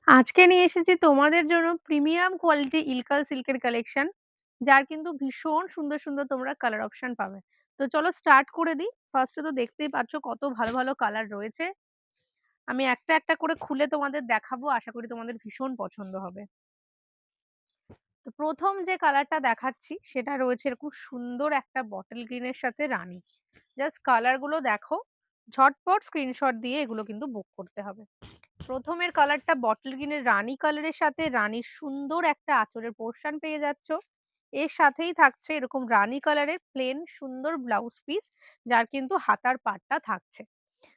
আজকে নিয়ে এসেছি তোমাদের জন্য প্রিমিয়াম কোয়ালিটি ইলকাল সিল্কের কালেকশন, যার কিন্তু ভীষণ সুন্দর সুন্দর তোমরা কালার অপশন পাবে। তো চলো স্টার্ট করে দিই। ফার্স্টে তো দেখতেই পাচ্ছ কত ভালো ভালো কালার রয়েছে। আমি একটা একটা করে খুলে তোমাদের দেখাবো, আশা করি তোমাদের ভীষণ পছন্দ হবে। তো প্রথম যে কালারটা দেখাচ্ছি সেটা রয়েছে এরকম সুন্দর একটা বটল গ্রিনের সাথে রানী। জাস্ট কালার গুলো দেখো, ঝটপট স্ক্রিনশট দিয়ে এগুলো কিন্তু বুক করতে হবে। প্রথমের কালারটা বটল গ্রিনের রানী কালারের সাথে রানীর সুন্দর একটা আঁচলের পোর্শন পেয়ে যাচ্ছ। এর সাথেই থাকছে এরকম রানী কালারের প্লেন সুন্দর ব্লাউজ পিস, যার কিন্তু হাতার পাটটা থাকছে।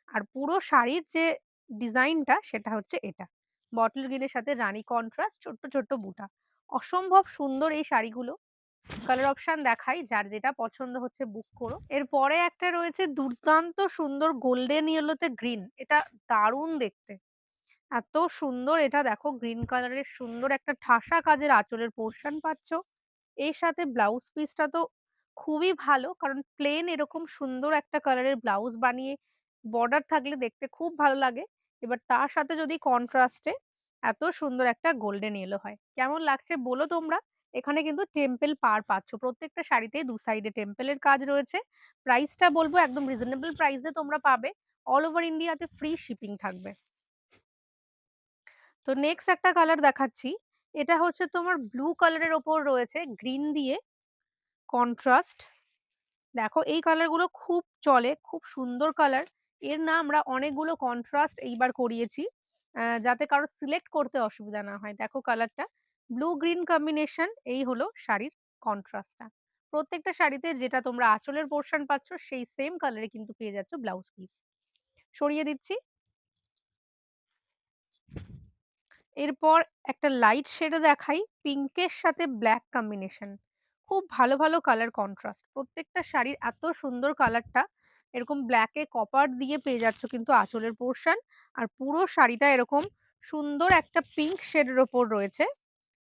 আর পুরো শাড়ির যে ডিজাইনটা সেটা হচ্ছে এটা, বটল গ্রিনের সাথে রানী কন্ট্রাস্ট, ছোট্ট ছোট্ট বুটা। অসম্ভব সুন্দর এই শাড়িগুলো। কালার অপশন দেখাই, যার যেটা পছন্দ হচ্ছে বুক করো। এরপরে একটা রয়েছে দুর্দান্ত সুন্দর গোল্ডেন ইয়েলোতে গ্রিন, এটা দারুণ দেখতে, এত সুন্দর। এটা দেখো গ্রিন কালারের সুন্দর একটা ঠাসা কাজের আঁচলের পোর্শন পাচ্ছ। এর সাথে ব্লাউজ পিসটা তো খুবই ভালো, কারণ প্লেন এরকম সুন্দর একটা কালারের ব্লাউজ বানিয়ে বর্ডার থাকলে দেখতে খুব ভালো লাগে। এবার তার সাথে যদি কন্ট্রাস্টে এত সুন্দর একটা গোল্ডেন ইয়েলো হয়, কেমন লাগছে বলো তোমরা। এখানে কিন্তু টেম্পল পার পাচ্ছ, প্রত্যেকটা শাড়িতেই দু সাইডে টেম্পলের কাজ রয়েছে। প্রাইসটা বলবো একদম রিজনেবল প্রাইসে তোমরা পাবে। অল ওভার ইন্ডিয়াতে ফ্রি শিপিং থাকবে। তো নেক্সট একটা কালার দেখাচ্ছি। এটা হচ্ছে তোমার ব্লু কালারের ওপর রয়েছে গ্রিন দিয়ে কন্ট্রাস্ট। দেখো এই কালার গুলো খুব চলে, খুব সুন্দর কালার। এর না আমরা অনেকগুলো কন্ট্রাস্ট এইবার করিয়েছি, যাতে কারো সিলেক্ট করতে অসুবিধা না হয়। দেখো কালারটা ব্লু গ্রিন কম্বিনেশন, এই হলো শাড়ির কন্ট্রাস্টটা। প্রত্যেকটা শাড়িতে যেটা তোমরা আঁচলের পোর্শন পাচ্ছ সেই সেম কালারে কিন্তু পেয়ে যাচ্ছ ব্লাউজ পিস। সরিয়ে দিচ্ছি। এরপর একটা লাইট শেডে দেখাই, পিঙ্কের সাথে ব্ল্যাক কম্বিনেশন। খুব ভালো ভালো কালার কন্ট্রাস্ট, প্রত্যেকটা শাড়ির এত সুন্দর কালারটা। এরকম ব্ল্যাকে কপার দিয়ে পেয়ে যাচ্ছ কিন্তু আঁচলের পোর্শন। আর পুরো শাড়িটা এরকম সুন্দর একটা পিঙ্ক শেডের ওপর রয়েছে,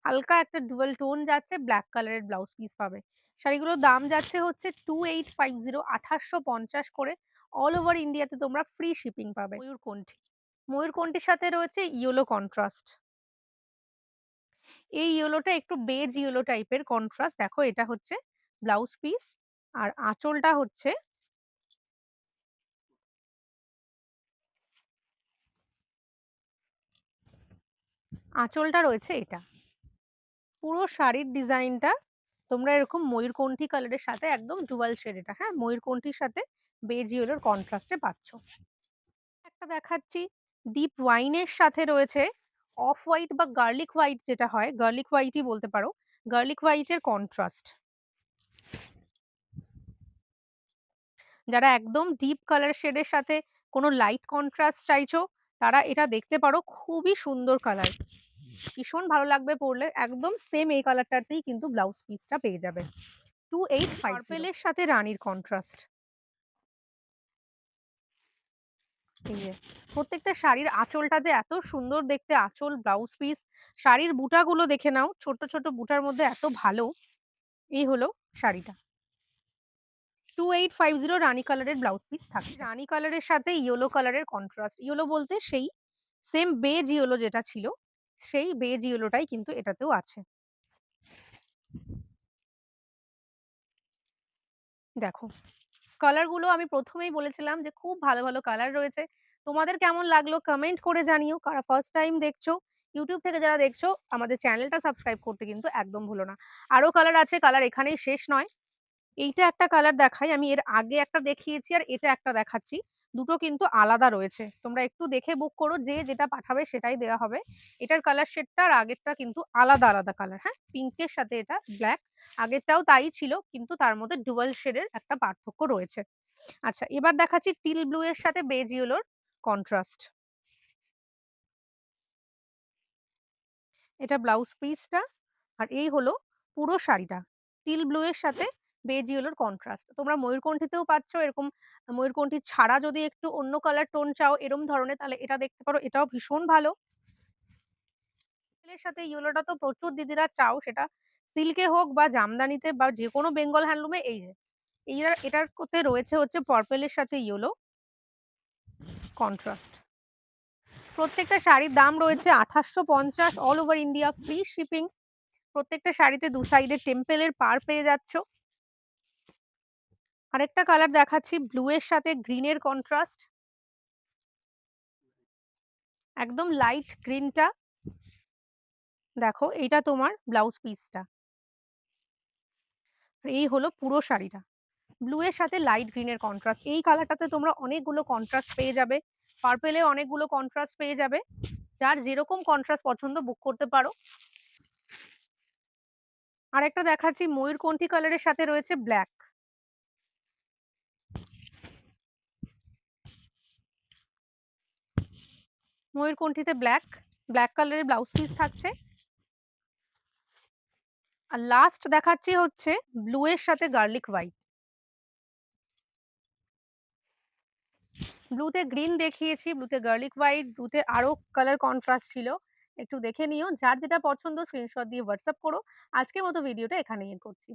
হালকা একটা ডুয়াল টোন যাচ্ছে, ব্ল্যাক কালারের ব্লাউজ পিস পাবে। শাড়িগুলোর দাম যাচ্ছে হচ্ছে 2850, 2850 করে। অল ওভার ইন্ডিয়াতে তোমরা ফ্রি শিপিং পাবে। ময়ূরকণ্ঠী, ময়ূরকণ্ঠীর সাথে রয়েছে ইয়েলো কন্ট্রাস্ট। এই ইয়েলোটা একটু বেজ ইয়েলো টাইপের কন্ট্রাস্ট। দেখো এটা হচ্ছে ব্লাউজ পিস, আর আঁচলটা হচ্ছে, আঁচলটা রয়েছে এটা। পুরো শাড়ির ডিজাইনটা তোমরা এরকম ময়ূরকণ্ঠী কালারের সাথে একদম ডুয়াল শেড, এটা হ্যাঁ ময়ূরকণ্ঠীর সাথে বেজ ইয়েলোর কন্ট্রাস্টে পাচ্ছ। একটা দেখাচ্ছি ডিপ ওয়াইনের সাথে রয়েছে অফ হোয়াইট বা গার্লিক হোয়াইট, যেটা হয় গার্লিক হোয়াইটই বলতে পারো, গার্লিক হোয়াইটের কন্ট্রাস্ট। যারা একদম ডিপ কালার শেডের সাথে কোনো লাইট কন্ট্রাস্ট চাইছো, তারা এটা দেখতে পারো, খুবই সুন্দর কালার, ভীষণ ভালো লাগবে পরলে। একদম সেম এই কালারটাতেই কিন্তু ব্লাউজ পিসটা পেয়ে যাবে। 2850। পার্পেলের সাথে রানীর কন্ট্রাস্ট। এই যে প্রত্যেকটা শাড়ির আঁচলটা যে এত সুন্দর দেখতে, আঁচল ব্লাউজ পিস, শাড়ির বুটাগুলো দেখে নাও, ছোট ছোট বুটার মধ্যে এত ভালো। এই হলো শাড়িটা, 2850 রানী কালারের ব্লাউজ পিস থাকে। রানী কালারের সাথে ইয়েলো কালারের কন্ট্রাস্ট, ইয়েলো বলতে সেই সেম বেজ ইয়েলো যেটা ছিল, সেই বেজ ইয়েলোটাই কিন্তু এটাতেও আছে। দেখো কালার গুলো আমি প্রথমেই বলেছিলাম যে খুব ভালো ভালো কালার রয়েছে। তোমাদের কেমন লাগলো কমেন্ট করে জানিও। কারা ফার্স্ট টাইম দেখছো, ইউটিউব থেকে যারা দেখছো, আমাদের চ্যানেলটা সাবস্ক্রাইব করতে কিন্তু একদম ভুলো না। আরো কালার আছে, কালার এখানেই শেষ নয়। এইটা একটা কালার দেখাই, আমি এর আগে একটা দেখিয়েছি আর এটা একটা দেখাচ্ছি, দুটো কিন্তু আলাদা রয়েছে। তোমরা একটু দেখে বুক করো, যে যেটা পাঠাবে সেটাই দেওয়া হবে। এটার কালার শেডটা আর আগেরটা কিন্তু আলাদা আলাদা কালার, হ্যাঁ পিঙ্কের সাথে এটা ব্ল্যাক। আগেরটাও তাই ছিল, কিন্তু তার মধ্যে ডুয়াল শেডের একটা পার্থক্য রয়েছে। আচ্ছা এবার দেখাচ্ছি টিল ব্লু এর সাথে বেজ ইয়েলোর কন্ট্রাস্ট। এটা ব্লাউজ পিসটা, আর এই হলো পুরো শাড়িটা, টিল ব্লু এর সাথে বেজ ইয়েলোর কন্ট্রাস্ট। তোমরা ময়ূরকণ্ঠীতেও পাচ্ছ এরকম, ময়ূরকণ্ঠী ছাড়া যদি একটু অন্য কালার টোন চাও এরম ধরনের, তাহলে এটা দেখতে পারো, এটাও ভীষণ ভালো। এর সাথে ইয়েলোটা তো প্রচুর দিদিরা চাও, সেটা সিল্কে হোক বা জামদানিতে বা যে কোনো বেঙ্গল হ্যান্ডলুমে। এই যে এটার করতে রয়েছে হচ্ছে পার্পেলের সাথে ইয়েলো কন্ট্রাস্ট। প্রত্যেকটা শাড়ির দাম রয়েছে ২৮৫০, all over India free shipping. প্রত্যেকটা শাড়িতে ২ সাইডে টেম্পেলের পাড় পেয়ে যাচ্ছ। আরেকটা কালার দেখাচ্ছি, ব্লু এর সাথে গ্রিনের কন্ট্রাস্ট। একদম লাইট গ্রিনটা। দেখো এইটা তোমার ব্লাউজ পিসটা। এই হলো পুরো শাড়িটা। ব্লু এর সাথে লাইট গ্রিনের কন্ট্রাস্ট। এই কালারটাতে তোমরা অনেকগুলো কন্ট্রাস্ট পেয়ে যাবে, পার্পেলে অনেকগুলো কন্ট্রাস্ট পেয়ে যাবে। যার যেরকম কন্ট্রাস্ট পছন্দ বুক করতে পারো। আরেকটা দেখাচ্ছি, ময়ূরকণ্ঠী কালারের সাথে রয়েছে ব্ল্যাক। ময়ূরকণ্ঠীতে ব্ল্যাক, ব্ল্যাক কালারের ব্লাউজ পিস থাকছে। আর লাস্ট দেখাচ্ছি হচ্ছে ব্লু এর সাথে গার্লিক হোয়াইট। ব্লুতে গ্রিন দেখিয়েছি, ব্লুতে গার্লিক হোয়াইট, ব্লুতে আরো কালার কন্ট্রাস্ট ছিল। একটু দেখে নিও, যার যেটা পছন্দ স্ক্রিনশট দিয়ে হোয়াটসঅ্যাপ করো। আজকের মতো ভিডিওটা এখানেই করছি।